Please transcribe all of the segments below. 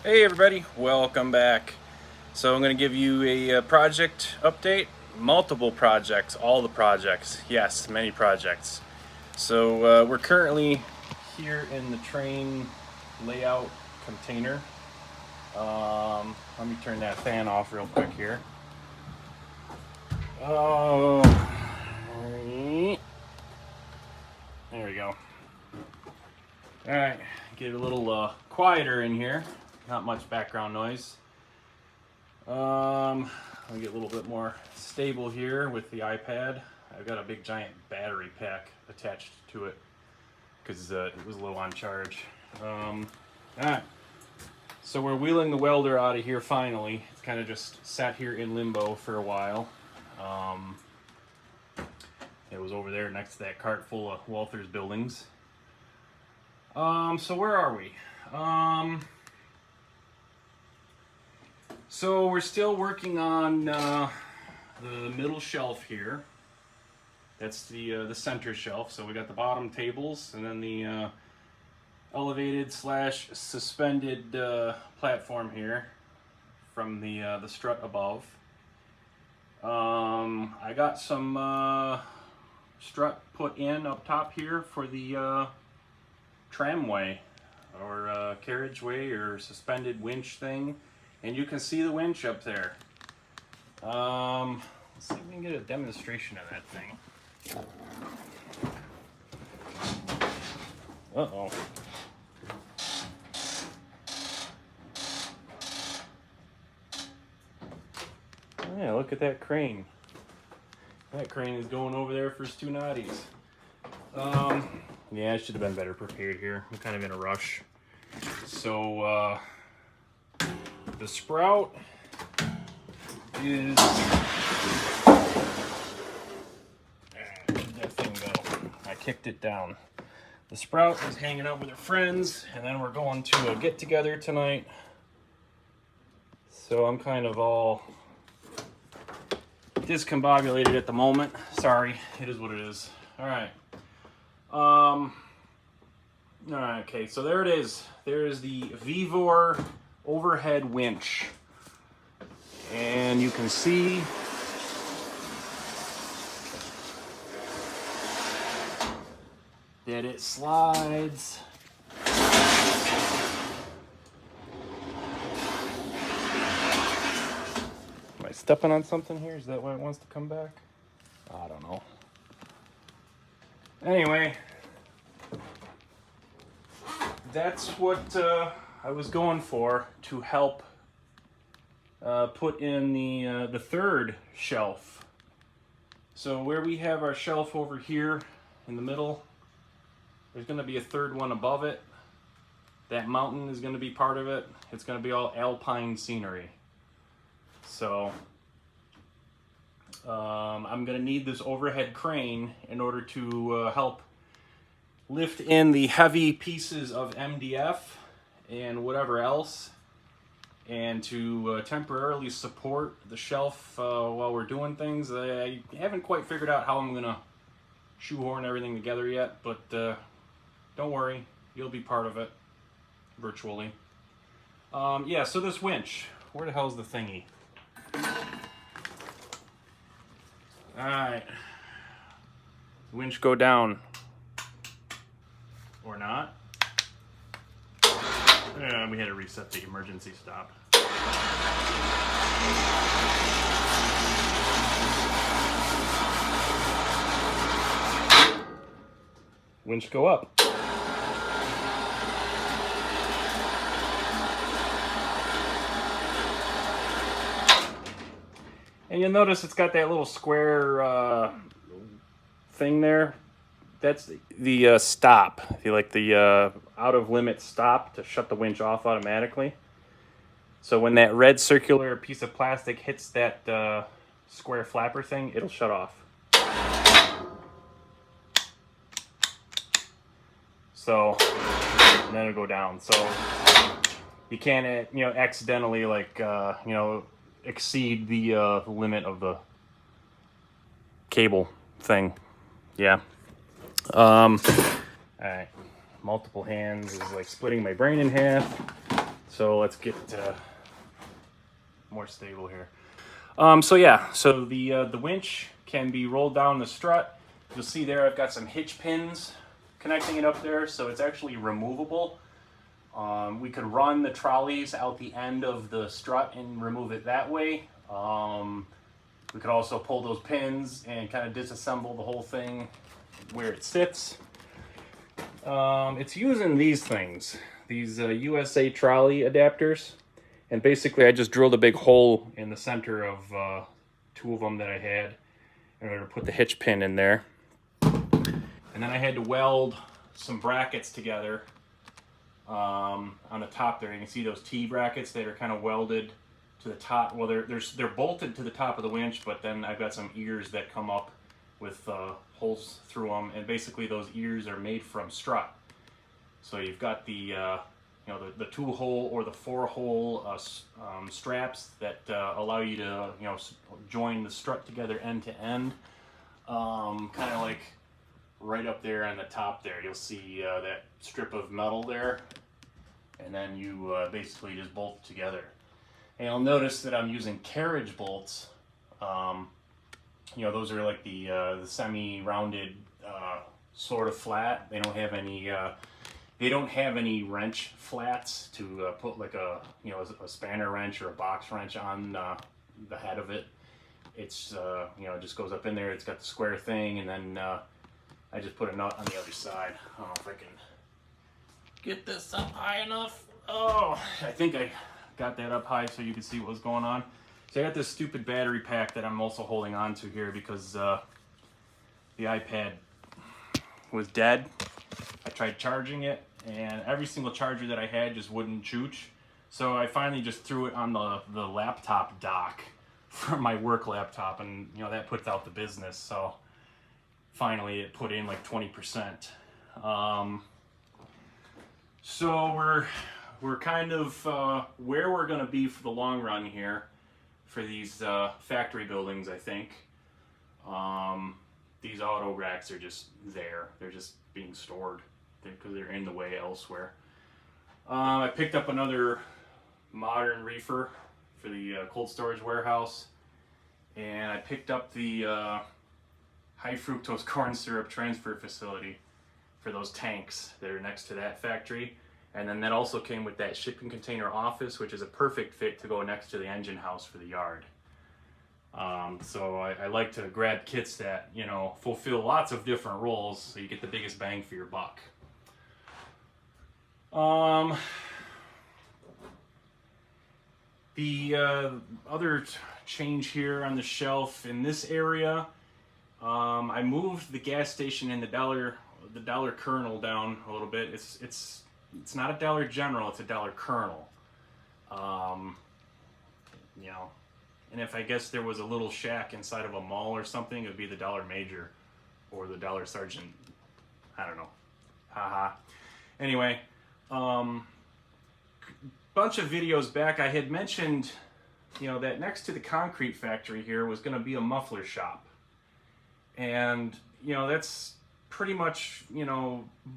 Hey everybody, welcome back. So I'm going to give you a project update. Multiple projects, all the projects. Yes, many projects. So we're currently here in the train layout container. Let me turn that fan off real quick here. Oh, there we go. All right, get it a little quieter in here. Not much background noise. I'll get a little bit more stable here with the iPad. I've got a big giant battery pack attached to it because it was low on charge. Alright, so we're wheeling the welder out of here finally. It's kind of just sat here in limbo for a while. It was over there next to that cart full of Walther's buildings. So where are we? So we're still working on the middle shelf here. That's the center shelf. So we got the bottom tables and then the elevated / suspended platform here from the strut above. I got some strut put in up top here for the tramway or carriageway or suspended winch thing. And you can see the winch up there. Let's see if we can get a demonstration of that thing. Uh-oh. Yeah, look at that crane. That crane is going over there for his 2 knotties. Yeah, I should have been better prepared here. I'm kind of in a rush. So, the sprout is... Where'd that thing go? I kicked it down. The sprout is hanging out with her friends, and then we're going to a get-together tonight. So I'm kind of all discombobulated at the moment. Sorry, it is what it is. Alright. Alright, okay, so there it is. There is the Vivor overhead winch, and you can see that it slides. Am I stepping on something here? Is that why it wants to come back? I don't know. Anyway, that's what I was going for to help put in the third shelf. So where we have our shelf over here in the middle, there's going to be a third one above it. That mountain is going to be part of it. It's going to be all alpine scenery. So I'm going to need this overhead crane in order to help lift in the heavy pieces of MDF and whatever else, and to temporarily support the shelf while we're doing things. I haven't quite figured out how I'm going to shoehorn everything together yet, but don't worry, you'll be part of it virtually. Yeah, so this winch, where the hell's the thingy? Alright, winch go down. Or not. Yeah, we had to reset the emergency stop. Winch go up. And you'll notice it's got that little square thing there. That's the stop. The out of limit stop to shut the winch off automatically. So when that red circular piece of plastic hits that square flapper thing, it'll shut off. So and then it'll go down. So you can't, accidentally exceed the limit of the cable thing. Yeah. Alright. Multiple hands is like splitting my brain in half. So let's get more stable here. So yeah, so the winch can be rolled down the strut. You'll see there I've got some hitch pins connecting it up there, so it's actually removable. We could run the trolleys out the end of the strut and remove it that way. We could also pull those pins and kind of disassemble the whole thing where it sits. It's using these things, these USA trolley adapters. And basically I just drilled a big hole in the center of 2 of them that I had in order to put the hitch pin in there. And then I had to weld some brackets together on the top there. You can see those T brackets that are kind of welded to the top. Well, they're bolted to the top of the winch, but then I've got some ears that come up with holes through them, and basically those ears are made from strut. So you've got the the 2-hole or the 4-hole straps that allow you to join the strut together end to end, kind of like right up there on the top there. You'll see that strip of metal there, and then you basically just bolt it together. And you'll notice that I'm using carriage bolts. Those are like the semi-rounded, sort of flat. They don't have any wrench flats to put like a spanner wrench or a box wrench on the head of it. It's it just goes up in there. It's got the square thing, and then I just put a nut on the other side. I don't know if I can get this up high enough. Oh, I think I got that up high so you can see what was going on. So I got this stupid battery pack that I'm also holding on to here because the iPad was dead. I tried charging it, and every single charger that I had just wouldn't chooch. So I finally just threw it on the laptop dock for my work laptop, and that puts out the business. So finally it put in like 20%. So we're kind of where we're going to be for the long run here for these factory buildings, I think. These auto racks are just there. They're just being stored because they're in the way elsewhere. I picked up another modern reefer for the cold storage warehouse, and I picked up the high fructose corn syrup transfer facility for those tanks that are next to that factory. And then that also came with that shipping container office, which is a perfect fit to go next to the engine house for the yard. So I like to grab kits that, fulfill lots of different roles so you get the biggest bang for your buck. The other change here on the shelf in this area, I moved the gas station and the Dollar Colonel down a little bit. It's not a Dollar General, it's a Dollar Colonel. And if I guess there was a little shack inside of a mall or something, it would be the Dollar Major or the Dollar Sergeant. I don't know. Haha. Anyway, bunch of videos back I had mentioned, that next to the concrete factory here was going to be a muffler shop. And, that's pretty much,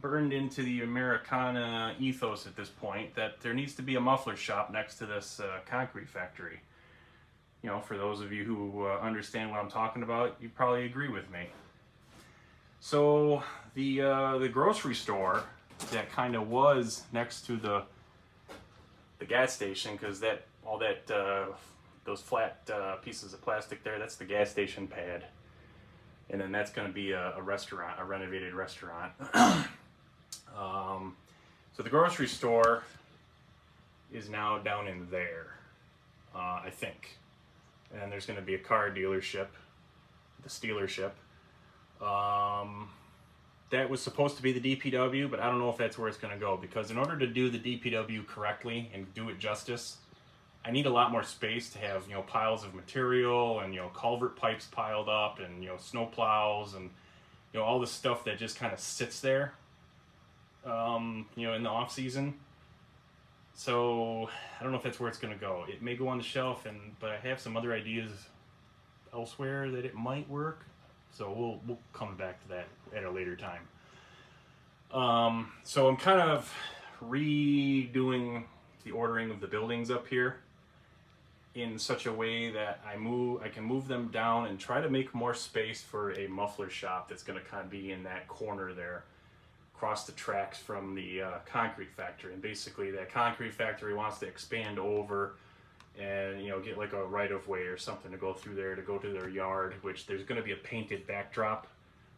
burned into the Americana ethos at this point, that there needs to be a muffler shop next to this concrete factory. For those of you who understand what I'm talking about, you probably agree with me. So the grocery store that kind of was next to the gas station, because those flat pieces of plastic there, that's the gas station pad. And then that's going to be a restaurant, a renovated restaurant. So the grocery store is now down in there, I think. And there's going to be a car dealership, the Stealership. That was supposed to be the DPW, but I don't know if that's where it's going to go, because in order to do the DPW correctly and do it justice, I need a lot more space to have, piles of material and, culvert pipes piled up and, snow plows and, all the stuff that just kind of sits there, in the off season. So I don't know if that's where it's going to go. It may go on the shelf, but I have some other ideas elsewhere that it might work. So we'll come back to that at a later time. So I'm kind of redoing the ordering of the buildings up here in such a way that I can move them down and try to make more space for a muffler shop that's going to kind of be in that corner there, across the tracks from the concrete factory. And basically that concrete factory wants to expand over and, you know, get like a right-of-way or something to go through there to go to their yard, which there's going to be a painted backdrop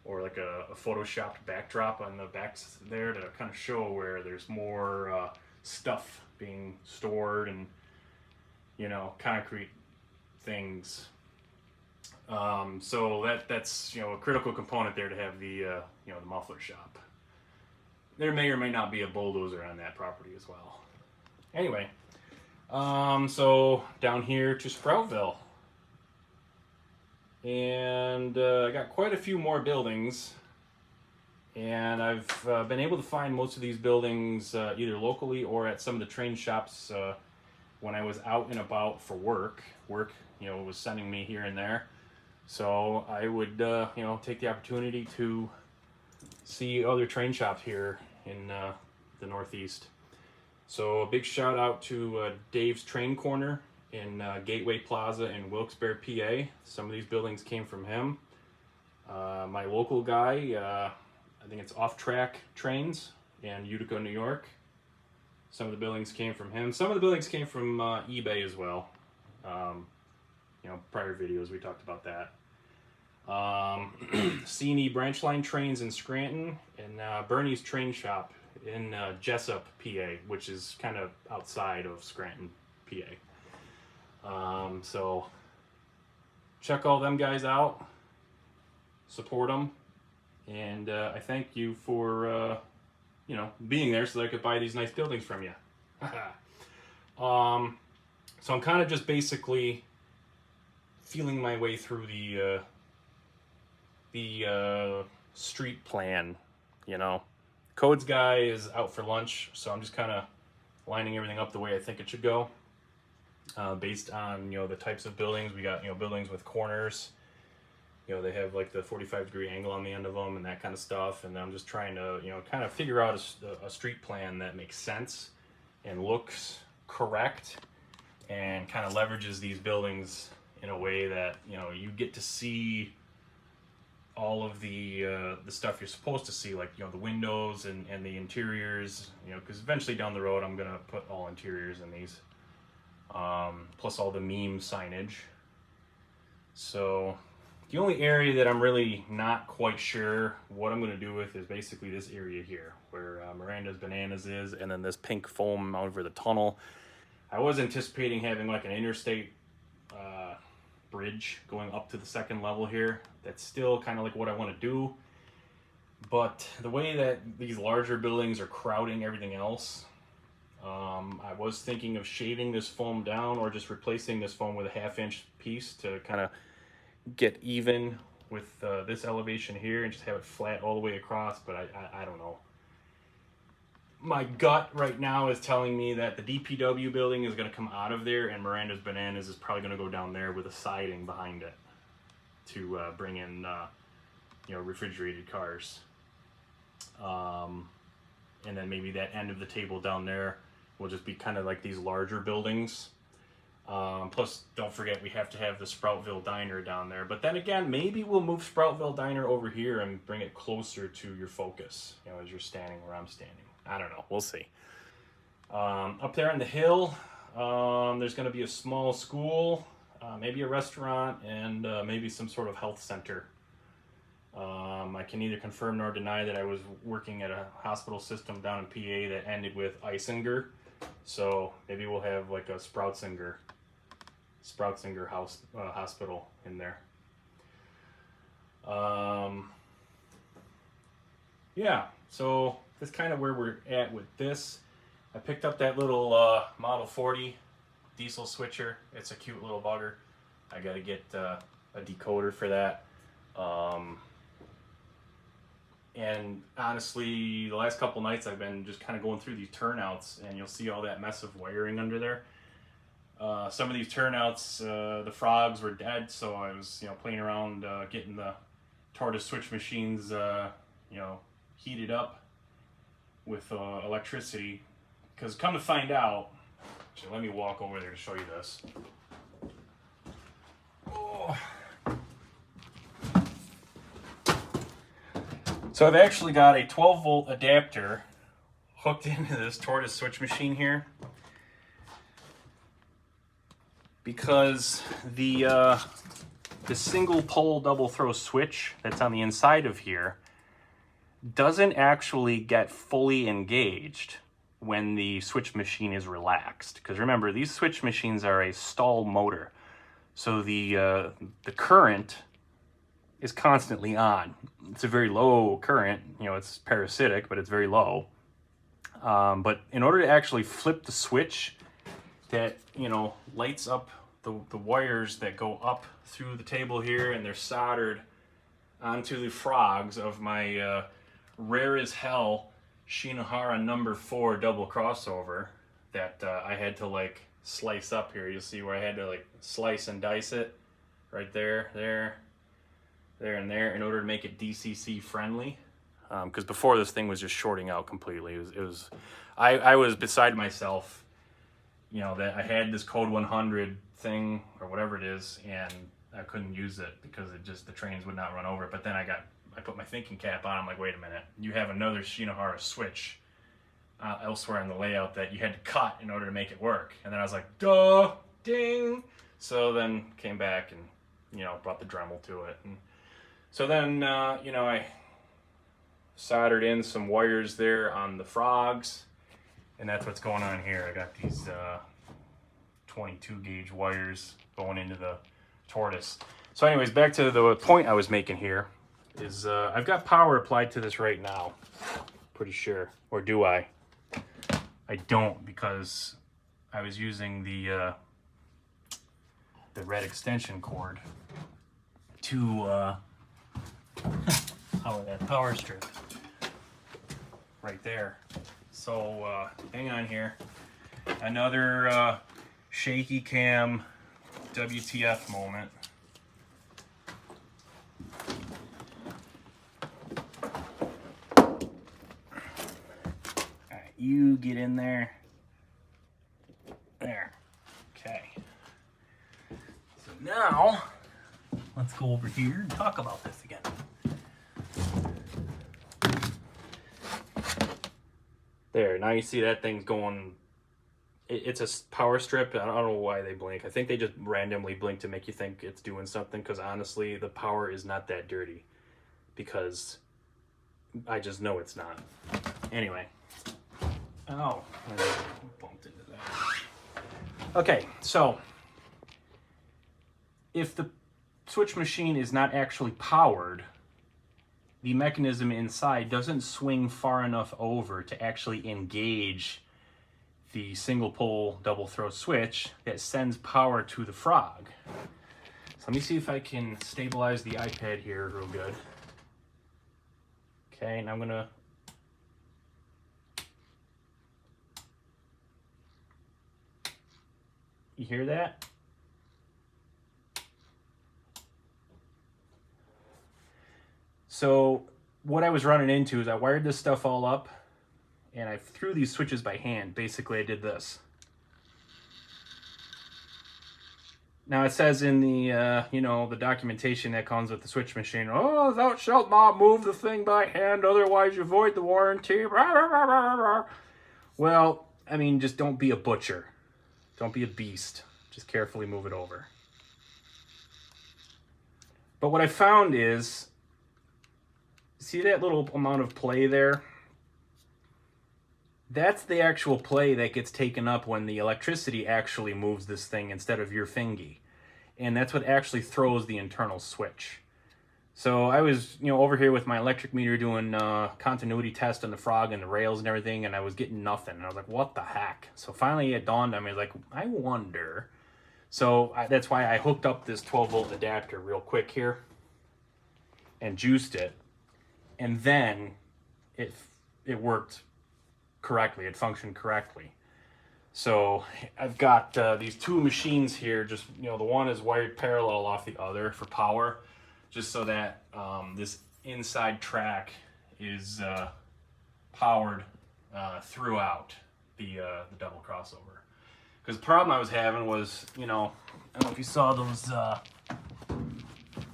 or like a photoshopped backdrop on the backs there to kind of show where there's more stuff being stored and, you know, concrete things. So that's, you know, a critical component there to have the, you know, the muffler shop. There may or may not be a bulldozer on that property as well. Anyway, so down here to Sproutville. And I got quite a few more buildings. And I've been able to find most of these buildings either locally or at some of the train shops when I was out and about for work. Work, you know, was sending me here and there. So I would, you know, take the opportunity to see other train shops here in the Northeast. So a big shout out to Dave's Train Corner in Gateway Plaza in Wilkes-Barre, PA. Some of these buildings came from him. My local guy, I think it's Off Track Trains in Utica, New York. Some of the buildings came from him. Some of the buildings came from eBay as well. You know, prior videos we talked about that. C&E Branch Line Trains in Scranton, and Bernie's Train Shop in Jessup, PA, which is kind of outside of Scranton, PA. So check all them guys out, support them, and I thank you for you know, being there so that I could buy these nice buildings from you. So I'm kind of just basically feeling my way through the street plan, you know. Codes guy is out for lunch, so I'm just kind of lining everything up the way I think it should go, based on, you know, the types of buildings. We got, you know, buildings with corners, you know, they have like the 45-degree angle on the end of them and that kind of stuff, and I'm just trying to, you know, kind of figure out a street plan that makes sense and looks correct and kind of leverages these buildings in a way that, you know, you get to see all of the stuff you're supposed to see, like, you know, the windows and the interiors, you know, because eventually down the road I'm gonna put all interiors in these, plus all the meme signage. So the only area that I'm really not quite sure what I'm gonna do with is basically this area here where Miranda's Bananas is, and then this pink foam over the tunnel. I was anticipating having like an interstate bridge going up to the second level here. That's still kind of like what I want to do, but the way that these larger buildings are crowding everything else, I was thinking of shaving this foam down or just replacing this foam with a 1/2-inch piece to kind of get even with this elevation here and just have it flat all the way across, but I don't know. My gut right now is telling me that the DPW building is going to come out of there, and Miranda's Bananas is probably going to go down there with a siding behind it to bring in, you know, refrigerated cars. And then maybe that end of the table down there will just be kind of like these larger buildings. Plus, don't forget, we have to have the Sproutville Diner down there. But then again, maybe we'll move Sproutville Diner over here and bring it closer to your focus, you know, as you're standing where I'm standing. I don't know. We'll see. Up there on the hill, there's going to be a small school, maybe a restaurant, and maybe some sort of health center. I can neither confirm nor deny that I was working at a hospital system down in PA that ended with Isinger. So maybe we'll have like a Sproutzinger hospital in there. Yeah, so that's kind of where we're at with this. I picked up that little Model 40 diesel switcher. It's a cute little bugger. I got to get a decoder for that. And honestly, the last couple nights I've been just kind of going through these turnouts, and you'll see all that mess of wiring under there. Some of these turnouts, the frogs were dead, so I was, you know, playing around getting the tortoise switch machines, you know, heated up with electricity. Because come to find out, Actually, let me walk over there to show you this. Oh. So I've actually got a 12-volt adapter hooked into this tortoise switch machine here, because the single pole double throw switch that's on the inside of here doesn't actually get fully engaged when the switch machine is relaxed. Because remember, these switch machines are a stall motor, so the current is constantly on. It's a very low current, you know, it's parasitic, but it's very low. But in order to actually flip the switch that, you know, lights up the wires that go up through the table here, and they're soldered onto the frogs of my rare as hell Shinohara number 4 double crossover that I had to like slice up here. You'll see where I had to like slice and dice it right there, there, and there, in order to make it DCC friendly. Because before, this thing was just shorting out completely. I was beside myself, you know, that I had this code 100 thing or whatever it is, and I couldn't use it because the trains would not run over it. But then I put my thinking cap on. I'm like, wait a minute, you have another Shinohara switch elsewhere in the layout that you had to cut in order to make it work. And then I was like, duh, ding. So then came back and, you know, brought the Dremel to it. And so then, you know, I soldered in some wires there on the frogs, and that's what's going on here. I got these 22 gauge wires going into the tortoise. So anyways, back to the point I was making here is I've got power applied to this right now, pretty sure. Or do I? I don't, because I was using the red extension cord to power that power strip right there. So hang on here. Another shaky cam WTF moment. Alright, you get in there. There. Okay. So now let's go over here and talk about this again. There, now you see that thing's going, it's a power strip. I don't know why they blink. I think they just randomly blink to make you think it's doing something, because honestly, the power is not that dirty, because I just know it's not. Anyway. Oh, I bumped into that. Okay, so if the switch machine is not actually powered, the mechanism inside doesn't swing far enough over to actually engage the single pole double throw switch that sends power to the frog. So let me see if I can stabilize the iPad here real good. Okay, and I'm gonna you hear that? So what I was running into is I wired this stuff all up, and I threw these switches by hand. Basically, I did this. Now it says in the, you know, the documentation that comes with the switch machine, oh, thou shalt not move the thing by hand, otherwise you void the warranty. Well, I mean, just don't be a butcher. Don't be a beast. Just carefully move it over. But what I found is, see that little amount of play there? That's the actual play that gets taken up when the electricity actually moves this thing instead of your fingy. And that's what actually throws the internal switch. So I was, you know, over here with my electric meter doing continuity test on the frog and the rails and everything, and I was getting nothing. And I was like, what the heck? So finally it dawned on me, like, I wonder. So that's why I hooked up this 12-volt adapter real quick here and juiced it. And then it worked correctly. It functioned correctly. So I've got these two machines here. Just, you know, the one is wired parallel off the other for power, just so that this inside track is powered throughout the double crossover. Because the problem I was having was, you know, I don't know if you saw those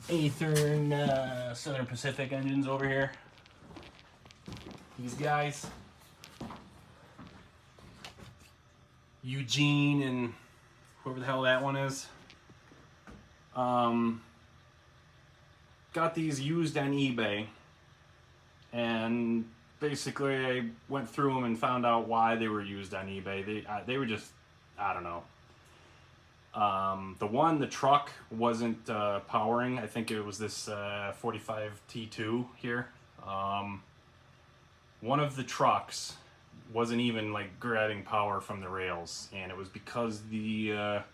Aethern Southern Pacific engines over here. These guys. Eugene and whoever the hell that one is. Got these used on eBay. And basically I went through them and found out why they were used on eBay. They were just, I don't know. The truck wasn't powering. I think it was this 45 T2 here. One of the trucks wasn't even like grabbing power from the rails, and it was because the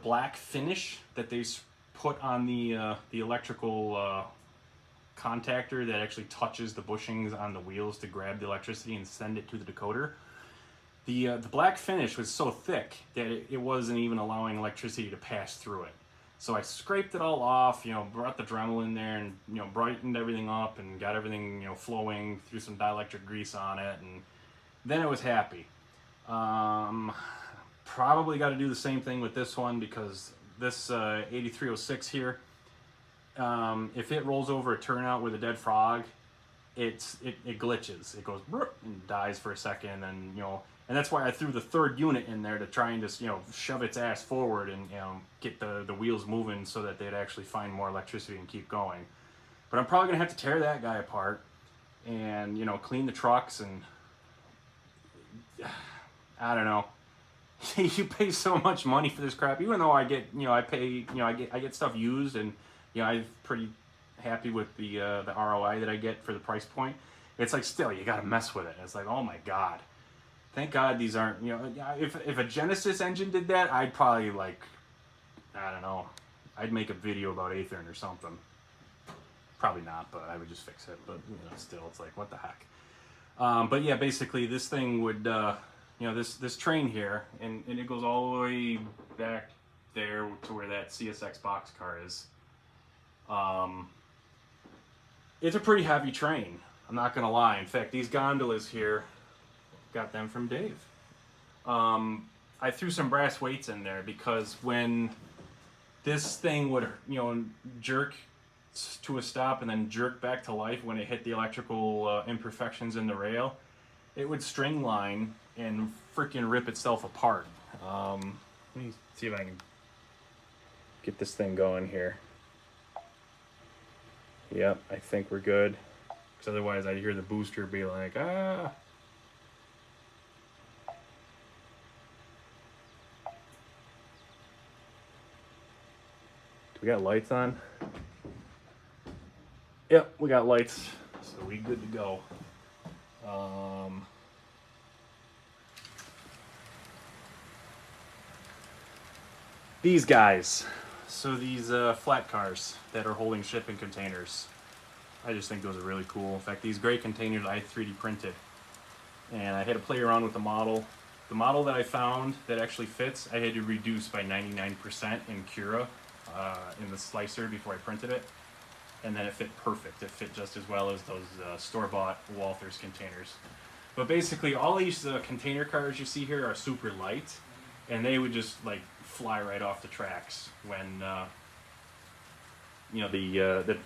black finish that they put on the electrical contactor that actually touches the bushings on the wheels to grab the electricity and send it to the decoder. The black finish was so thick that it wasn't even allowing electricity to pass through it. So I scraped it all off, you know, brought the Dremel in there and, you know, brightened everything up and got everything, you know, flowing, threw some dielectric grease on it, and then it was happy. Probably got to do the same thing with this one, because this 8306 here, if it rolls over a turnout with a dead frog, it glitches. It goes and dies for a second, and you know, and that's why I threw the third unit in there to try and just, you know, shove its ass forward and, you know, get the wheels moving so that they'd actually find more electricity and keep going. But I'm probably gonna have to tear that guy apart and, you know, clean the trucks, and I don't know. You pay so much money for this crap, even though I get, you know, I get stuff used, and, you know, I'm pretty happy with the ROI that I get for the price point. It's like, still, you gotta mess with it. It's like, oh my god, thank god these aren't, you know, if a Genesis engine did that, I'd probably, like, I don't know, I'd make a video about Aethern or something. Probably not, but I would just fix it. But, you know, still, it's like, what the heck. But yeah, basically this thing would, you know, this train here, and it goes all the way back there to where that CSX boxcar is. It's a pretty heavy train, I'm not gonna lie. In fact, these gondolas here, got them from Dave. I threw some brass weights in there because when this thing would, you know, jerk to a stop and then jerk back to life when it hit the electrical imperfections in the rail, it would string line and freaking rip itself apart. Let me see if I can get this thing going here. Yep, I think we're good. Because otherwise I'd hear the booster be like, ah. Do we got lights on? Yep, we got lights, so we good to go. These guys. So these flat cars that are holding shipping containers. I just think those are really cool. In fact, these gray containers I 3D printed. And I had to play around with the model. The model that I found that actually fits, I had to reduce by 99% in Cura in the slicer before I printed it. And then it fit perfect. It fit just as well as those store-bought Walthers containers. But basically, all these container cars you see here are super light, and they would just like fly right off the tracks when you know, the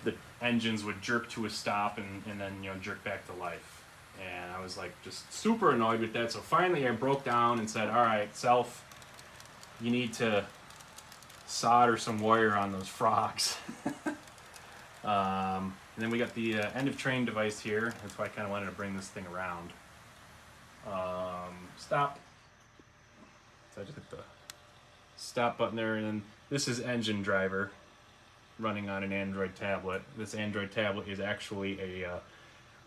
engines would jerk to a stop and then, you know, jerk back to life. And I was like just super annoyed with that. So finally, I broke down and said, "All right, Self, you need to solder some wire on those frogs." And then we got the end of train device here. That's why I kind of wanted to bring this thing around. Stop. So I just hit the stop button there, and then this is engine driver running on an Android tablet. This Android tablet is actually a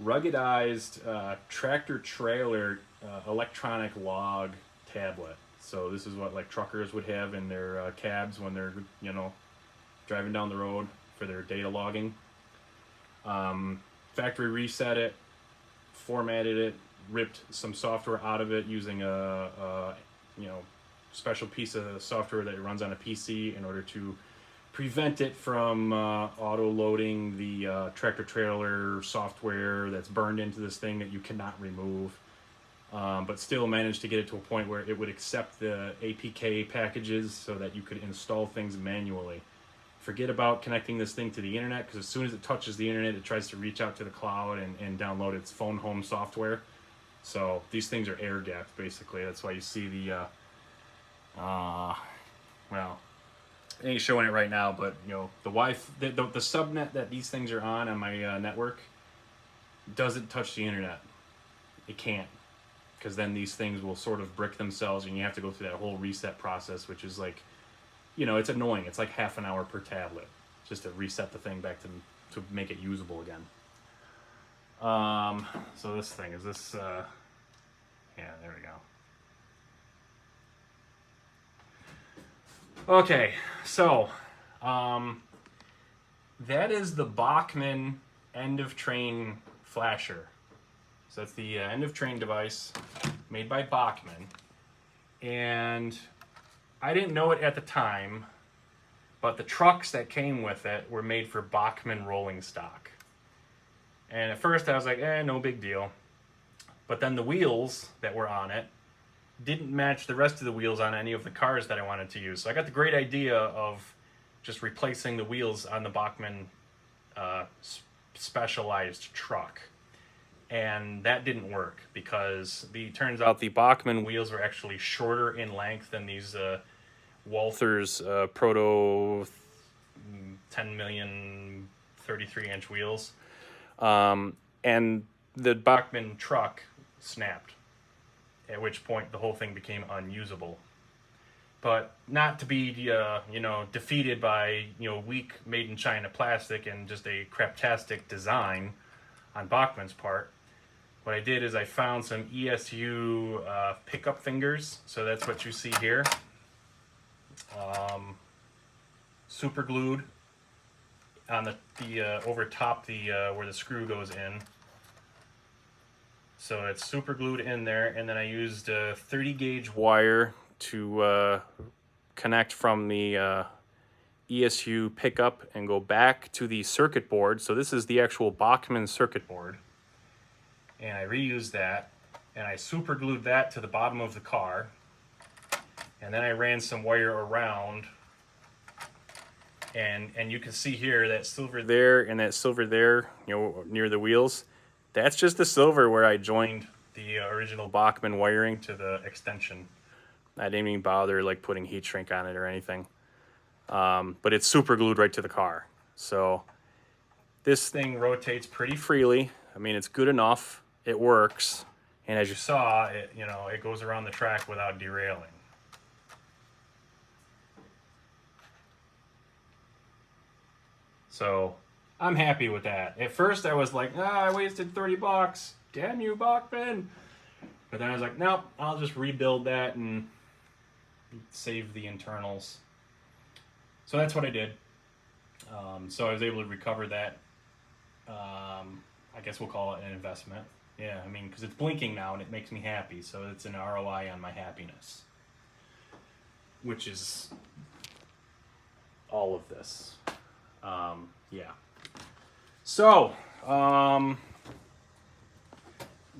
ruggedized tractor trailer electronic log tablet. So this is what like truckers would have in their cabs when they're, you know, driving down the road for their data logging. Factory reset it, formatted it, ripped some software out of it using a you know, special piece of software that runs on a PC in order to prevent it from auto loading the tractor trailer software that's burned into this thing that you cannot remove. but still managed to get it to a point where it would accept the APK packages so that you could install things manually. Forget about connecting this thing to the internet, because as soon as it touches the internet, it tries to reach out to the cloud and download its phone home software. So these things are air gapped, basically. That's why you see the, well, I ain't showing it right now, but you know, the the subnet that these things are on my network doesn't touch the internet. It can't, because then these things will sort of brick themselves, and you have to go through that whole reset process, which is like, you know, it's annoying. It's like half an hour per tablet just to reset the thing back to make it usable again. So this thing is this. Yeah, there we go. Okay, so that is the Bachmann end of train flasher. So that's the end of train device made by Bachmann, and I didn't know it at the time, but the trucks that came with it were made for Bachmann rolling stock. And at first I was like, no big deal. But then the wheels that were on it didn't match the rest of the wheels on any of the cars that I wanted to use. So I got the great idea of just replacing the wheels on the Bachmann specialized truck. And that didn't work, because turns out the Bachmann wheels were actually shorter in length than these Walther's Proto 10 million 33-inch wheels. And the Bachmann truck snapped, at which point the whole thing became unusable. But not to be, defeated by, weak made in China plastic and just a craptastic design on Bachmann's part. What I did is I found some ESU pickup fingers. So that's what you see here. Super glued on the over top where the screw goes in. So it's super glued in there, and then I used a 30 gauge wire to connect from the ESU pickup and go back to the circuit board. So this is the actual Bachmann circuit board. And I reused that, and I super glued that to the bottom of the car. And then I ran some wire around, and you can see here that silver there and that silver there, near the wheels. That's just the silver where I joined the original Bachmann wiring to the extension. I didn't even bother like putting heat shrink on it or anything. But it's super glued right to the car. So this thing rotates pretty freely. I mean, it's good enough. It works. And as you saw, it goes around the track without derailing. So I'm happy with that. At first I was like, I wasted $30. Damn you, Bachmann. But then I was like, nope, I'll just rebuild that and save the internals. So that's what I did. So I was able to recover that. I guess we'll call it an investment. Yeah, I mean, because it's blinking now and it makes me happy. So it's an ROI on my happiness, which is all of this. Yeah. So,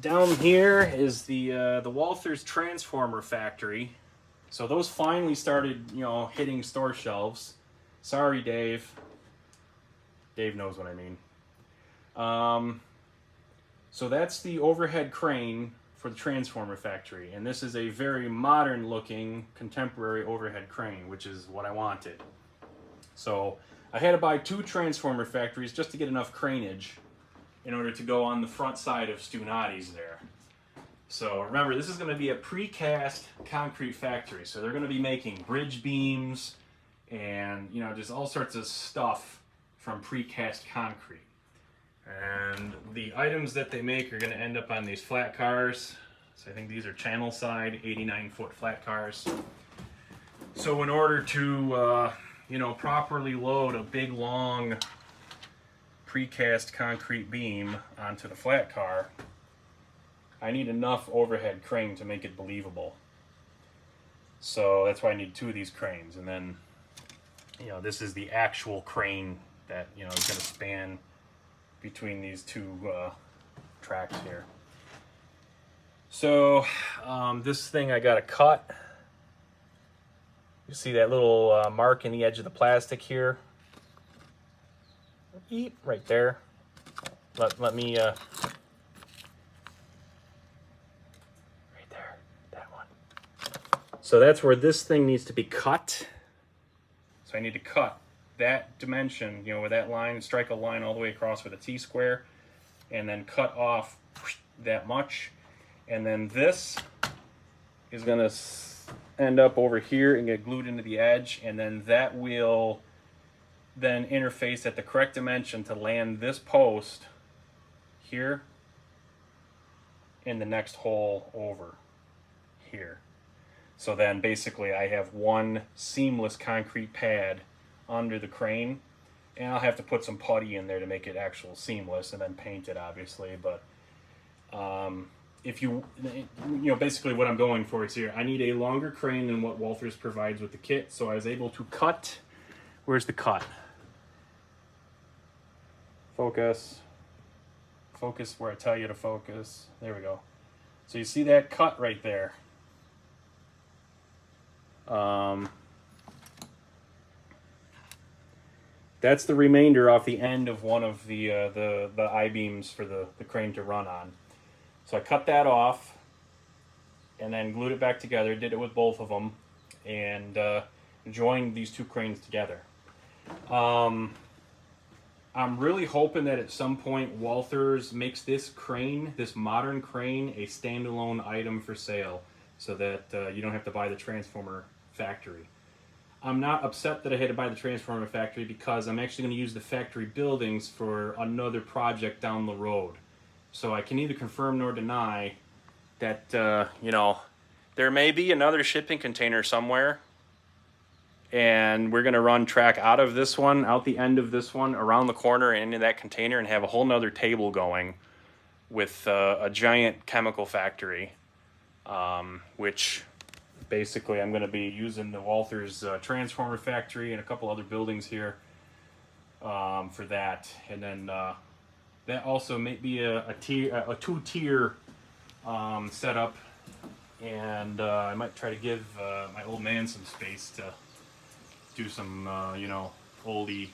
down here is the Walther's transformer factory. So those finally started, hitting store shelves. Sorry, Dave. Dave knows what I mean. So that's the overhead crane for the transformer factory. And this is a very modern looking contemporary overhead crane, which is what I wanted. So I had to buy 2 transformer factories just to get enough craneage in order to go on the front side of Stunati's there. So remember, this is going to be a precast concrete factory. So they're going to be making bridge beams and, just all sorts of stuff from precast concrete. And the items that they make are going to end up on these flat cars. So I think these are channel side 89-foot flat cars. So in order to properly load a big long precast concrete beam onto the flat car, I need enough overhead crane to make it believable. So that's why I need 2 of these cranes. And then, this is the actual crane that, is going to span between these 2 tracks here. So this thing I got to cut. You see that little mark in the edge of the plastic here? Eep, right there. Let me, right there, that one. So that's where this thing needs to be cut. So I need to cut that dimension, you know, with that line, strike a line all the way across with a T-square, and then cut off that much. And then this is gonna end up over here and get glued into the edge, and then that will then interface at the correct dimension to land this post here in the next hole over here. So then basically I have one seamless concrete pad under the crane, and I'll have to put some putty in there to make it actual seamless and then paint it obviously. But if you know, basically what I'm going for is here, I need a longer crane than what Walthers provides with the kit. So I was able to cut, where's the cut? Focus where I tell you to focus. There we go. So you see that cut right there. That's the remainder off the end of one of the I-beams for the crane to run on. So I cut that off and then glued it back together, did it with both of them, and joined these two cranes together. I'm really hoping that at some point Walthers makes this crane, this modern crane, a standalone item for sale so that you don't have to buy the transformer factory. I'm not upset that I had to buy the transformer factory because I'm actually going to use the factory buildings for another project down the road. So I can neither confirm nor deny that, you know, there may be another shipping container somewhere, and we're going to run track out of this one, out the end of this one, around the corner and into that container, and have a whole nother table going with a giant chemical factory, which basically I'm going to be using the Walthers transformer factory and a couple other buildings here for that. And then that also may be a two-tier setup, and I might try to give my old man some space to do some, you know, oldie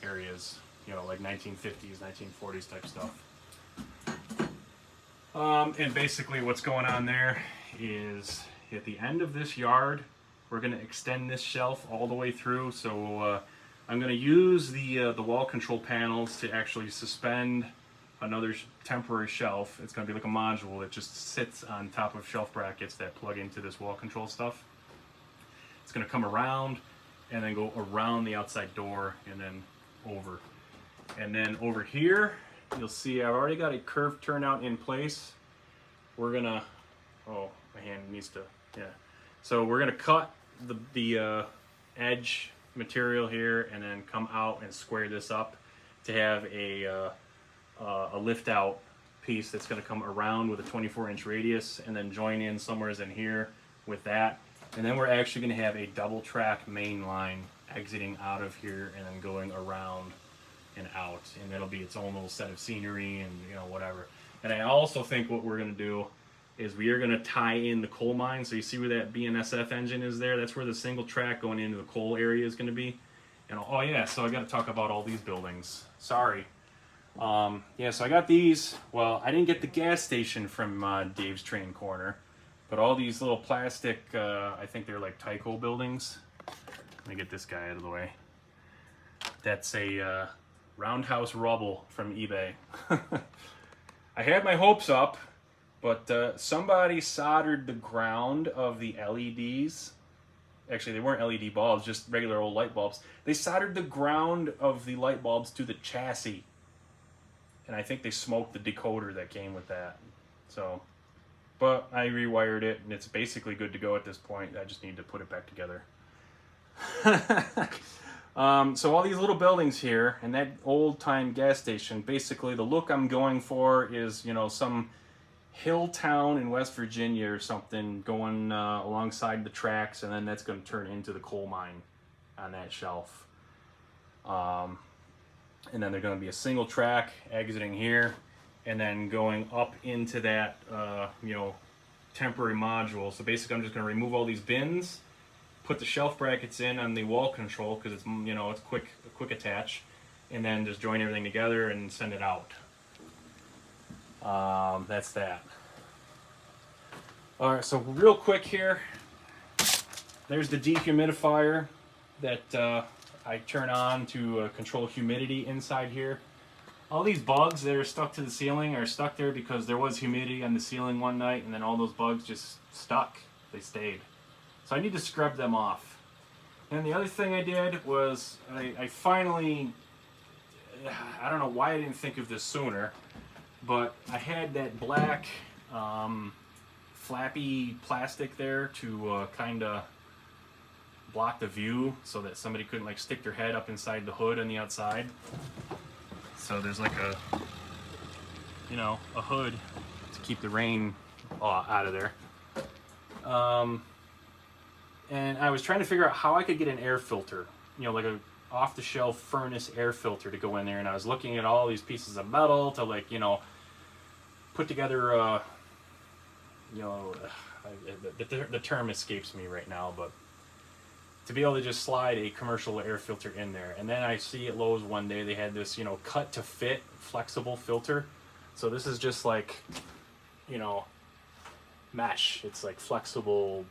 areas, you know, like 1950s, 1940s type stuff. And basically what's going on there is at the end of this yard, we're going to extend this shelf all the way through. So I'm going to use the wall control panels to actually suspend another temporary shelf. It's going to be like a module that just sits on top of shelf brackets that plug into this wall control stuff. It's going to come around and then go around the outside door and then over. And then over here, you'll see I've already got a curved turnout in place. We're going to, oh, my hand needs to, yeah. So we're going to cut the edge material here and then come out and square this up to have a lift out piece that's going to come around with a 24-inch radius and then join in somewhere in here with that. And then we're actually going to have a double track main line exiting out of here and then going around and out, and it'll be its own little set of scenery and, you know, whatever. And I also think what we're going to do is we are going to tie in the coal mine. So you see where that BNSF engine is there? That's where the single track going into the coal area is going to be. And oh yeah, so I got to talk about all these buildings. Sorry. Yeah, so I got these. Well, I didn't get the gas station from Dave's Train Corner, but all these little plastic, I think they're like Tyco buildings. Let me get this guy out of the way. That's a Roundhouse Rubble from eBay. I had my hopes up, but somebody soldered the ground of the LEDs. Actually, they weren't LED bulbs, just regular old light bulbs. They soldered the ground of the light bulbs to the chassis. And I think they smoked the decoder that came with that. So, but I rewired it, and it's basically good to go at this point. I just need to put it back together. So all these little buildings here and that old-time gas station, basically the look I'm going for is, you know, some hill town in West Virginia or something going alongside the tracks, and then that's going to turn into the coal mine on that shelf. And then they're going to be a single track exiting here, and then going up into that, you know, temporary module. So basically I'm just going to remove all these bins, put the shelf brackets in on the wall control because it's, you know, it's quick attach, and then just join everything together and send it out. That's that. All right, so real quick here, there's the dehumidifier that I turn on to control humidity inside here. All these bugs that are stuck to the ceiling are stuck there because there was humidity on the ceiling one night, and then all those bugs just stuck. They stayed. So I need to scrub them off. And the other thing I did was I finally, I don't know why I didn't think of this sooner, but I had that black flappy plastic there to kind of block the view so that somebody couldn't like stick their head up inside the hood on the outside. So there's like a, you know, a hood to keep the rain out of there. And I was trying to figure out how I could get an air filter, you know, like a off-the-shelf furnace air filter to go in there. And I was looking at all these pieces of metal to, like, you know, put together, you know, the term escapes me right now, but to be able to just slide a commercial air filter in there. And then I see at Lowe's one day they had this, you know, cut to fit flexible filter. So this is just like, you know, mesh. It's like flexible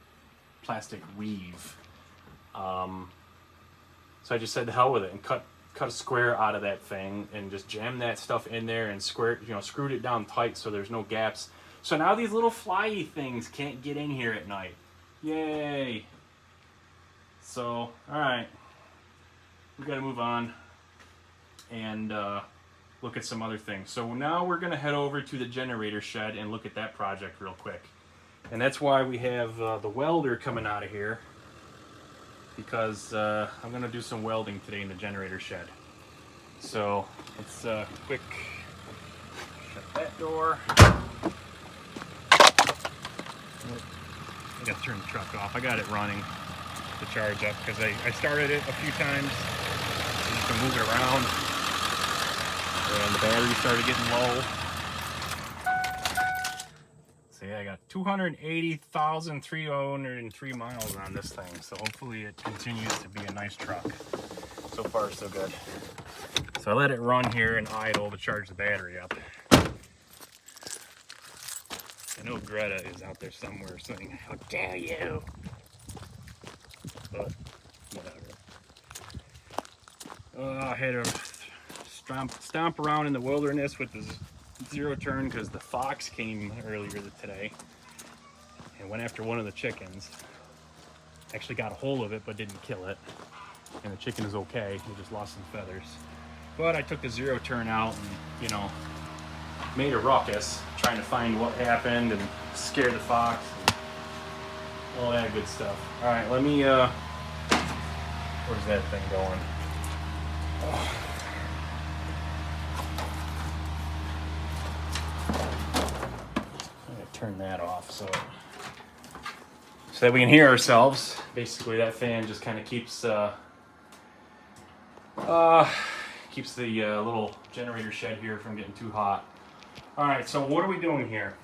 plastic weave. So I just said the hell with it and cut a square out of that thing and just jammed that stuff in there and squared, you know, screwed it down tight so there's no gaps. So now these little flyy things can't get in here at night. Yay! So, all right, we got to move on and look at some other things. So now we're going to head over to the generator shed and look at that project real quick. And that's why we have the welder coming out of here, because I'm going to do some welding today in the generator shed. So let's quick shut that door. I got to turn the truck off. I got it running to charge up because I started it a few times so you can move it around, and the battery started getting low. So yeah, I got 280,303 miles on this thing, so hopefully it continues to be a nice truck. So far so good. So I let it run here and idle to charge the battery up. I know Greta is out there somewhere saying, "How dare you?" But whatever. I had to stomp around in the wilderness with the zero turn because the fox came earlier today and went after one of the chickens. Actually got a hold of it but didn't kill it. And the chicken is okay. He just lost some feathers. But I took the zero turn out and, you know, made a ruckus trying to find what happened and scare the fox and all that good stuff. All right, let me, where's that thing going? Oh. I'm gonna turn that off so that we can hear ourselves. Basically, that fan just kind of keeps the little generator shed here from getting too hot. All right, so what are we doing here?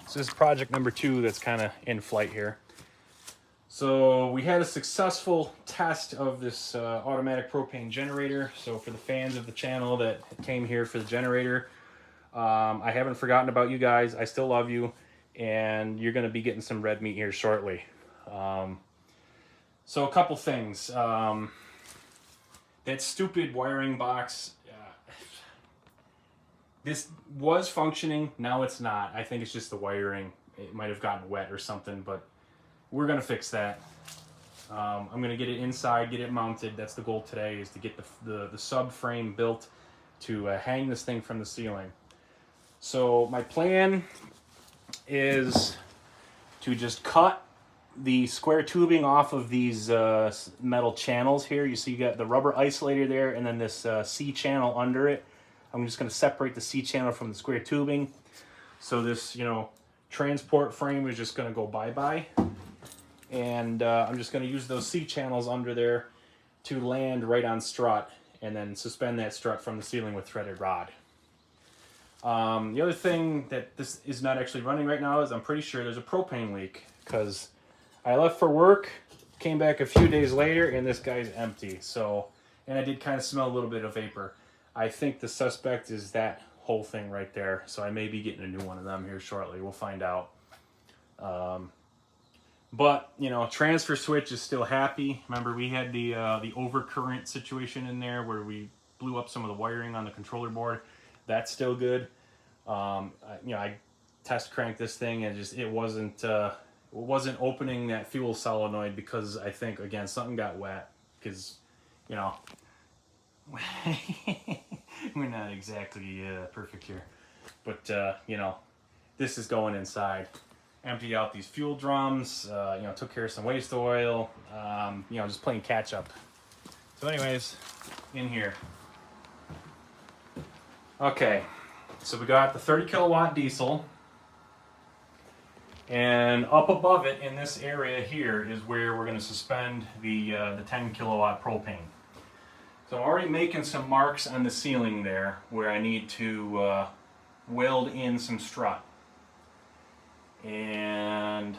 So this is project number 2 that's kind of in flight here. So we had a successful test of this automatic propane generator. So for the fans of the channel that came here for the generator, I haven't forgotten about you guys. I still love you, and you're going to be getting some red meat here shortly. So a couple things. That stupid wiring box, this was functioning, now it's not. I think it's just the wiring. It might have gotten wet or something, but we're gonna fix that. I'm gonna get it inside, get it mounted. That's the goal today, is to get the subframe built to hang this thing from the ceiling. So my plan is to just cut the square tubing off of these metal channels here. You see you got the rubber isolator there and then this C channel under it. I'm just going to separate the C channel from the square tubing. So this, you know, transport frame is just going to go bye-bye. And I'm just going to use those C channels under there to land right on strut and then suspend that strut from the ceiling with threaded rod. The other thing that this is not actually running right now is I'm pretty sure there's a propane leak, because I left for work, came back a few days later, and this guy's empty. So, and I did kind of smell a little bit of vapor. I think the suspect is that whole thing right there. So I may be getting a new one of them here shortly. We'll find out. But, you know, transfer switch is still happy. Remember, we had the overcurrent situation in there where we blew up some of the wiring on the controller board. That's still good. I test cranked this thing and it wasn't opening that fuel solenoid, because I think, again, something got wet, because, you know, we're not exactly perfect here. But, you know, this is going inside. Emptied out these fuel drums, took care of some waste oil, just playing catch up. So anyways, in here. Okay, so we got the 30 kilowatt diesel, and up above it in this area here is where we're going to suspend the 10 kilowatt propane. So I'm already making some marks on the ceiling there where I need to weld in some strut. And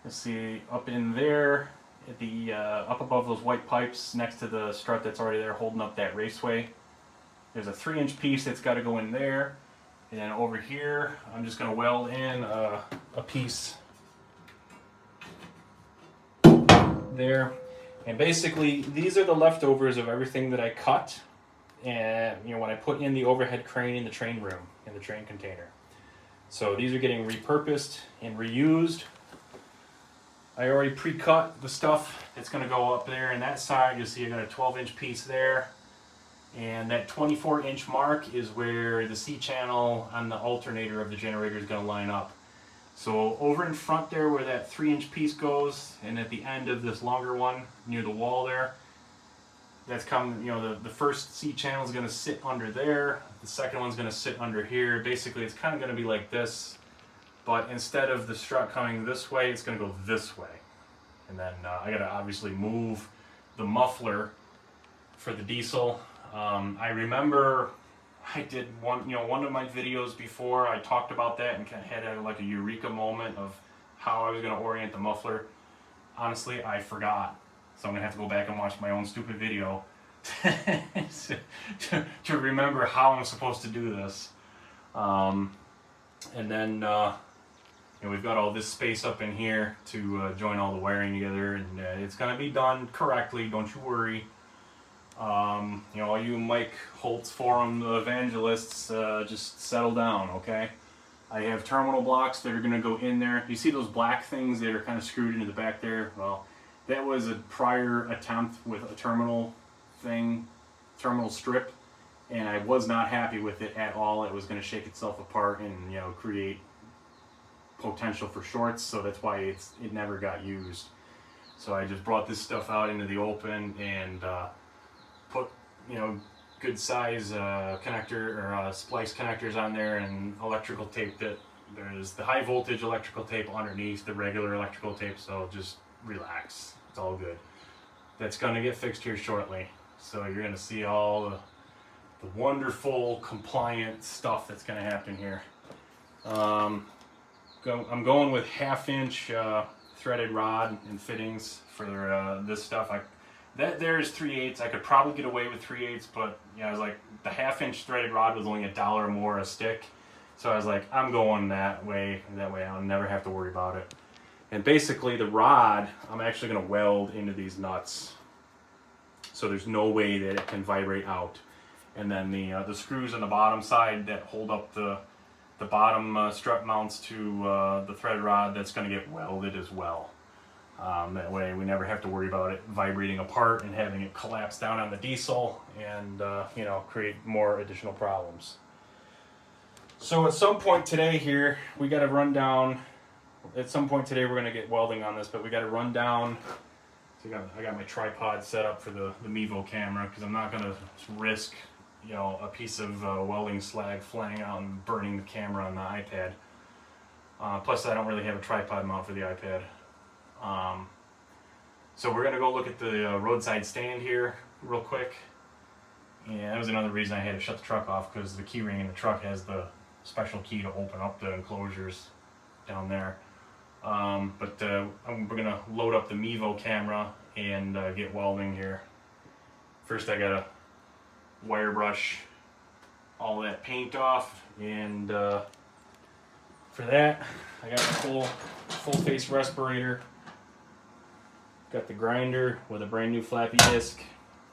let's see, up in there, at the up above those white pipes next to the strut that's already there holding up that raceway, there's a 3-inch piece that's got to go in there. And then over here, I'm just going to weld in a piece there. And basically, these are the leftovers of everything that I cut, and when I put in the overhead crane in the train room, in the train container. So these are getting repurposed and reused. I already pre-cut the stuff that's going to go up there, and that side you'll see I got a 12-inch piece there, and that 24-inch mark is where the C channel on the alternator of the generator is going to line up. So over in front there where that 3-inch piece goes, and at the end of this longer one near the wall there, that's coming, the first C channel is going to sit under there, the second one's going to sit under here. Basically it's kind of going to be like this, but instead of the strut coming this way, it's going to go this way. And then I got to obviously move the muffler for the diesel. I remember I did one of my videos before, I talked about that and kind of had like a eureka moment of how I was going to orient the muffler. Honestly, I forgot. So I'm going to have to go back and watch my own stupid video to remember how I'm supposed to do this. And then we've got all this space up in here to join all the wiring together, and it's going to be done correctly, don't you worry. All you Mike Holtz forum evangelists, just settle down, okay? I have terminal blocks that are going to go in there. You see those black things that are kind of screwed into the back there? Well, that was a prior attempt with a terminal strip, and I was not happy with it at all. It was going to shake itself apart and create potential for shorts, so that's why it never got used. So I just brought this stuff out into the open and put good size connector or splice connectors on there, and electrical tape. That there's the high voltage electrical tape underneath the regular electrical tape, so just relax, it's all good. That's going to get fixed here shortly, so you're going to see all the wonderful compliant stuff that's going to happen here. I'm going with 1/2-inch threaded rod and fittings for this stuff. That there is 3/8. I could probably get away with 3/8, but I was like, the 1/2-inch threaded rod was only $1 more a stick, so I was like, I'm going that way. That way I'll never have to worry about it. And basically the rod, I'm actually going to weld into these nuts, so there's no way that it can vibrate out. And then the screws on the bottom side that hold up the bottom strut mounts to the thread rod, that's going to get welded as well. That way we never have to worry about it vibrating apart and having it collapse down on the diesel and create more additional problems. So at some point today here, we got to run down. At some point today, we're going to get welding on this, but we got to run down. So I got my tripod set up for the Mevo camera, because I'm not going to risk a piece of welding slag flying out and burning the camera on the iPad. Plus, I don't really have a tripod mount for the iPad. So we're going to go look at the roadside stand here real quick, And that was another reason I had to shut the truck off, because the key ring in the truck has the special key to open up the enclosures down there. We're gonna load up the Mevo camera and get welding here. First I gotta wire brush all that paint off, and for that I got the full face respirator. Got the grinder with a brand new flappy disc.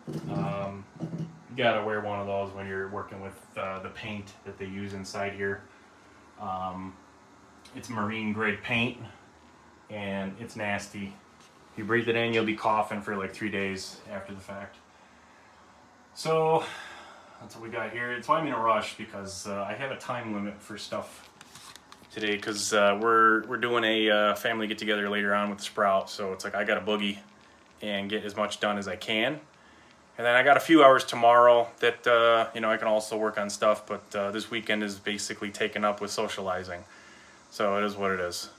You gotta wear one of those when you're working with the paint that they use inside here. It's marine grade paint, and it's nasty. If you breathe it in, you'll be coughing for like 3 days after the fact. So that's what we got here. It's why I'm in a rush, because I have a time limit for stuff today, because we're doing a family get together later on with the Sprout. So it's like I got to boogie and get as much done as I can. And then I got a few hours tomorrow that I can also work on stuff, but this weekend is basically taken up with socializing. So it is what it is.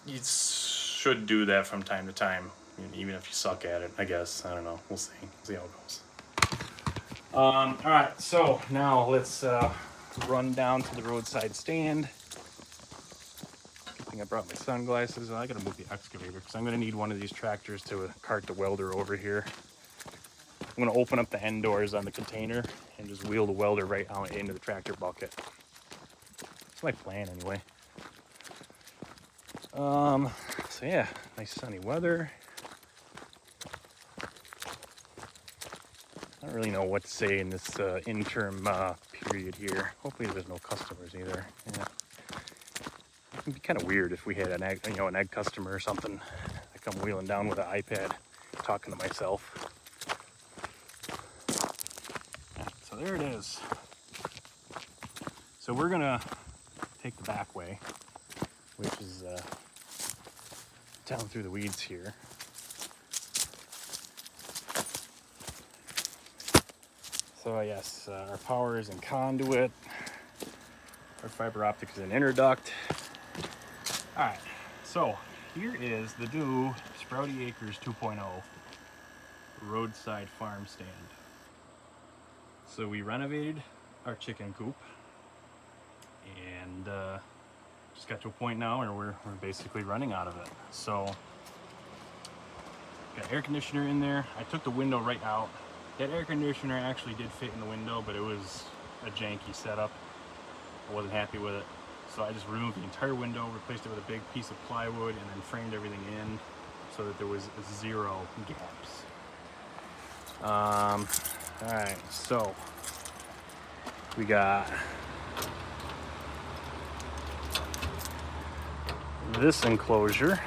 You should do that from time to time, even if you suck at it, I guess. I don't know. We'll see how it goes. All right, so now let's run down to the roadside stand. Good thing I brought my sunglasses. I gotta move the excavator because I'm gonna need one of these tractors to cart the welder over here. I'm gonna open up the end doors on the container and just wheel the welder right out into the tractor bucket. That's my plan anyway. So yeah, nice sunny weather. I don't really know what to say in this interim period here. Hopefully there's no customers either. Yeah. It would be kind of weird if we had an egg customer or something. I come wheeling down with an iPad, talking to myself. So there it is. So we're gonna take the back way, which is down through the weeds here. So yes, our power is in conduit. Our fiber optic is in interduct. All right, so here is the new Sprouty Acres 2.0 roadside farm stand. So we renovated our chicken coop, and just got to a point now where we're basically running out of it. So got air conditioner in there. I took the window right out. That air conditioner actually did fit in the window, but it was a janky setup. I wasn't happy with it. So I just removed the entire window, replaced it with a big piece of plywood, and then framed everything in so that there was 0 gaps. All right, so we got this enclosure.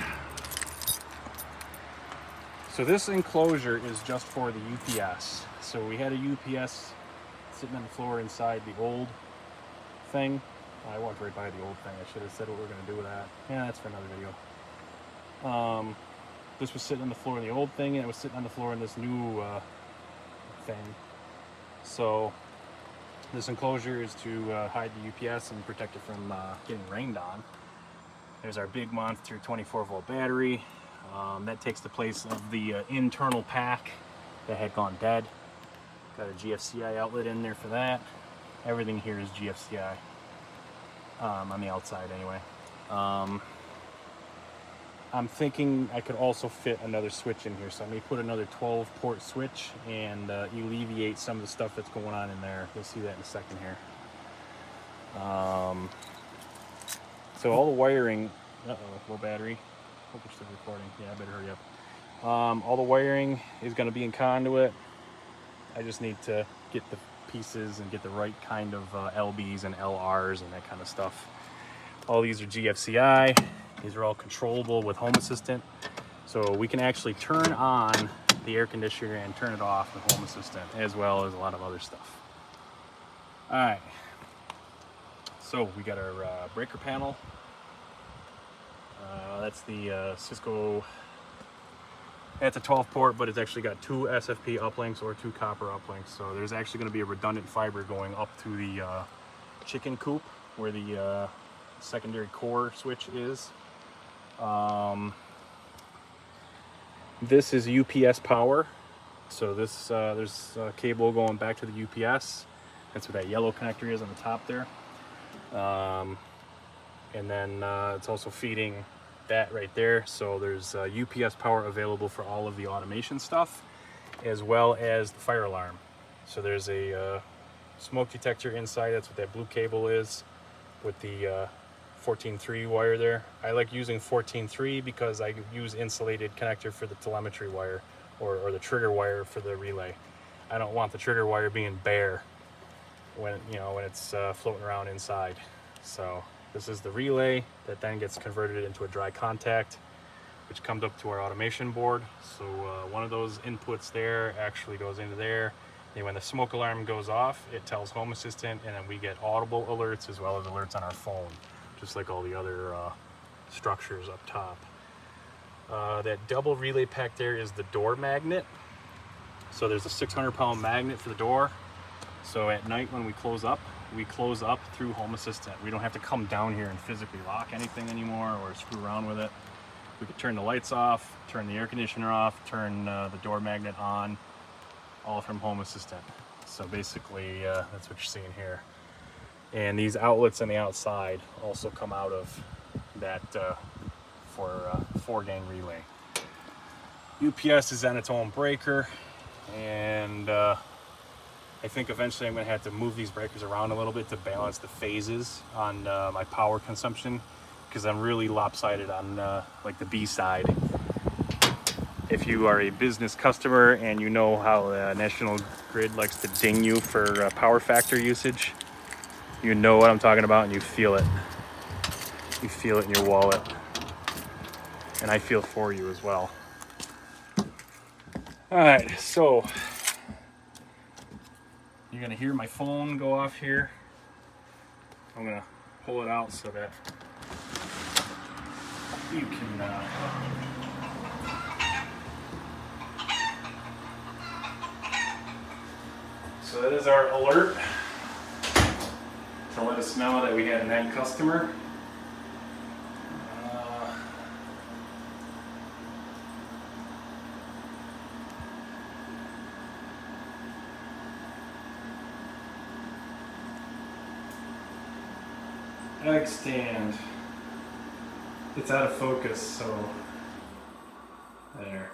So this enclosure is just for the UPS. So we had a UPS sitting on the floor inside the old thing. I walked right by the old thing. I should have said what we were going to do with that. Yeah, that's for another video. This was sitting on the floor in the old thing, and it was sitting on the floor in this new thing. So this enclosure is to hide the UPS and protect it from getting rained on. There's our big monster 24-volt battery. That takes the place of the internal pack that had gone dead. Got a GFCI outlet in there for that. Everything here is GFCI on the outside anyway. I'm thinking I could also fit another switch in here, so I may put another 12-port switch and alleviate some of the stuff that's going on in there. You'll see that in a second here. So all the wiring, low battery. Hope you're still recording. Yeah, I better hurry up. All the wiring is going to be in conduit. I just need to get the pieces and get the right kind of LBs and LRs and that kind of stuff. All these are GFCI. These are all controllable with Home Assistant. So we can actually turn on the air conditioner and turn it off with Home Assistant, as well as a lot of other stuff. All right. So we got our breaker panel. That's the Cisco. It's a 12-port, but it's actually got 2 SFP uplinks or 2 copper uplinks. So there's actually going to be a redundant fiber going up to the chicken coop where the secondary core switch is. This is UPS power So this there's a cable going back to the UPS. That's what that yellow connector is on the top there. And then it's also feeding that right there. So there's UPS power available for all of the automation stuff, as well as the fire alarm. So there's a smoke detector inside. That's what that blue cable is, with the 14.3 wire there. I like using 14.3 because I use insulated connector for the telemetry wire, or the trigger wire for the relay. I don't want the trigger wire being bare when it's floating around inside. So this is the relay that then gets converted into a dry contact, which comes up to our automation board. So one of those inputs there actually goes into there. And when the smoke alarm goes off, it tells Home Assistant, and then we get audible alerts as well as alerts on our phone, just like all the other structures up top. That double relay pack there is the door magnet. So there's a 600-pound magnet for the door. So at night when we close up through Home Assistant. We don't have to come down here and physically lock anything anymore or screw around with it. We could turn the lights off, turn the air conditioner off, turn the door magnet on, all from Home Assistant. So basically that's what you're seeing here. And these outlets on the outside also come out of that for 4-gang relay. UPS is on its own breaker, and I think eventually I'm going to have to move these breakers around a little bit to balance the phases on my power consumption, because I'm really lopsided on like the B side. If you are a business customer and you know how National Grid likes to ding you for power factor usage, you know what I'm talking about, and you feel it. You feel it in your wallet. And I feel for you as well. All right, so you're gonna hear my phone go off here. I'm gonna pull it out so that you can so that is our alert to let us know that we had a night customer. Egg stand. It's out of focus, so there.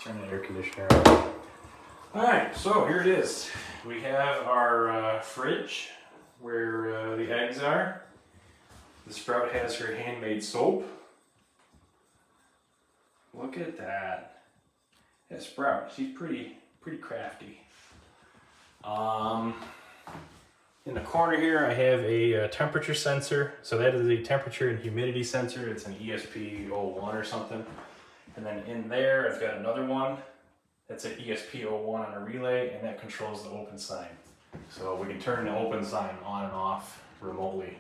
Turn the air conditioner on. Alright, so here it is. We have our fridge where the eggs are. The Sprout has her handmade soap. Look at that. That Sprout, she's pretty crafty. In the corner here, I have a temperature sensor. So that is a temperature and humidity sensor. It's an ESP01 or something. And then in there, I've got another one. That's an ESP01 on a relay, and that controls the open sign. So we can turn the open sign on and off remotely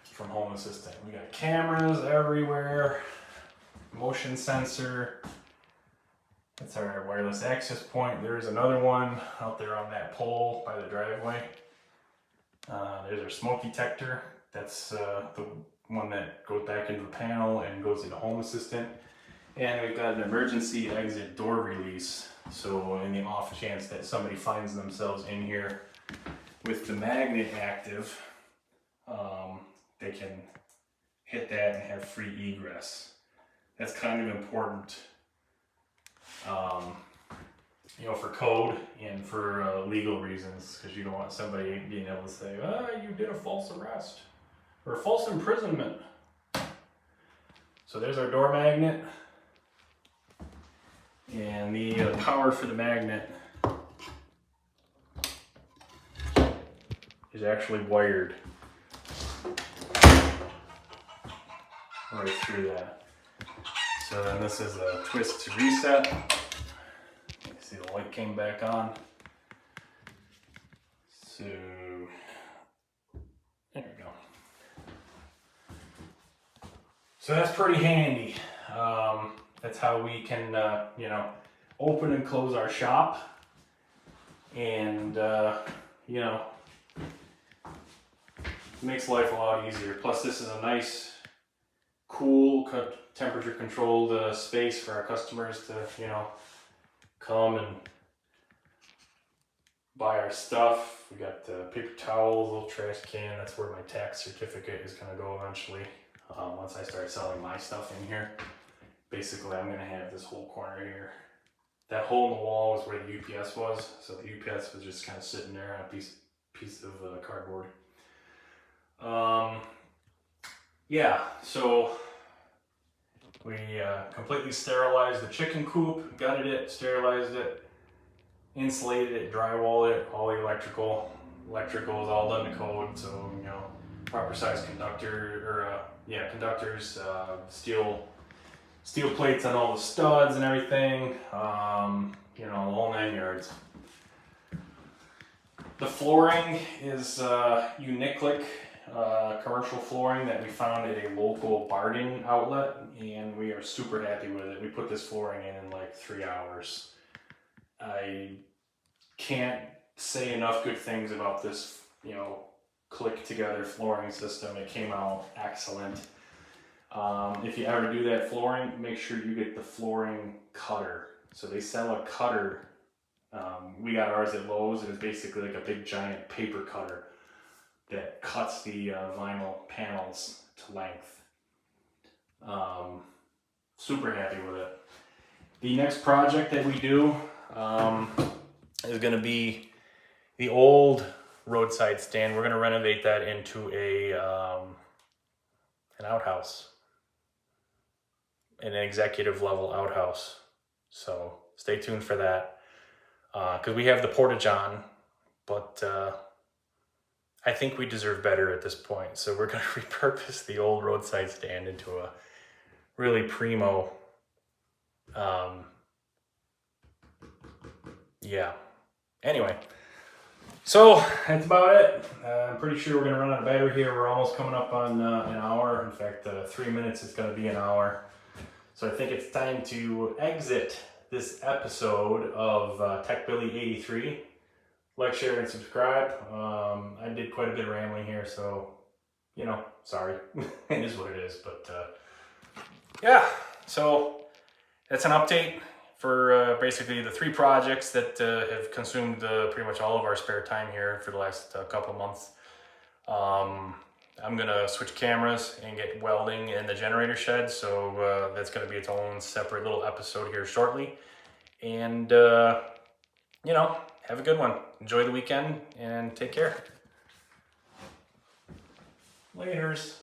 from Home Assistant. We got cameras everywhere, motion sensor. That's our wireless access point. There's another one out there on that pole by the driveway. There's our smoke detector. That's the one that goes back into the panel and goes into Home Assistant. And we've got an emergency exit door release. So in the off chance that somebody finds themselves in here with the magnet active, they can hit that and have free egress. That's kind of important, for code and for legal reasons, because you don't want somebody being able to say, you did a false arrest or false imprisonment. So there's our door magnet. And the power for the magnet is actually wired right through that. So then this is a twist to reset. You see the light came back on. So there we go. So that's pretty handy. That's how we can, open and close our shop, and, makes life a lot easier. Plus, this is a nice, cool, temperature-controlled space for our customers to, come and buy our stuff. We got paper towels, little trash can. That's where my tax certificate is going to go eventually. Once I start selling my stuff in here. Basically, I'm going to have this whole corner here. That hole in the wall is where the UPS was. So the UPS was just kind of sitting there on a piece of cardboard. Yeah, so we completely sterilized the chicken coop, gutted it, sterilized it, insulated it, drywalled it, all the electrical is all done to code. So, you know, proper size conductors, steel plates on all the studs and everything, you know, the whole 9 yards. The flooring is Uniclick commercial flooring that we found at a local bargain outlet, and we are super happy with it. We put this flooring in like 3 hours. I can't say enough good things about this, you know, click together flooring system. It came out excellent. If you ever do that flooring, make sure you get the flooring cutter. So they sell a cutter. We got ours at Lowe's, and it's basically like a big giant paper cutter that cuts the vinyl panels to length. Super happy with it. The next project that we do is going to be the old roadside stand. We're going to renovate that into an outhouse, an executive level outhouse. So stay tuned for that, because we have the porta-john, but I think we deserve better at this point. So we're going to repurpose the old roadside stand into a really primo, yeah. Anyway, so that's about it. I'm pretty sure we're going to run out of battery here. We're almost coming up on an hour. In fact, 3 minutes is going to be an hour. So I think it's time to exit this episode of TechBilly83. Like, share, and subscribe. I did quite a bit of rambling here, so, you know, sorry. It is what it is, but yeah. So that's an update for basically the 3 projects that have consumed pretty much all of our spare time here for the last couple of months. I'm gonna switch cameras and get welding in the generator shed, so that's gonna be its own separate little episode here shortly. And you know, have a good one. Enjoy the weekend and take care. Laters.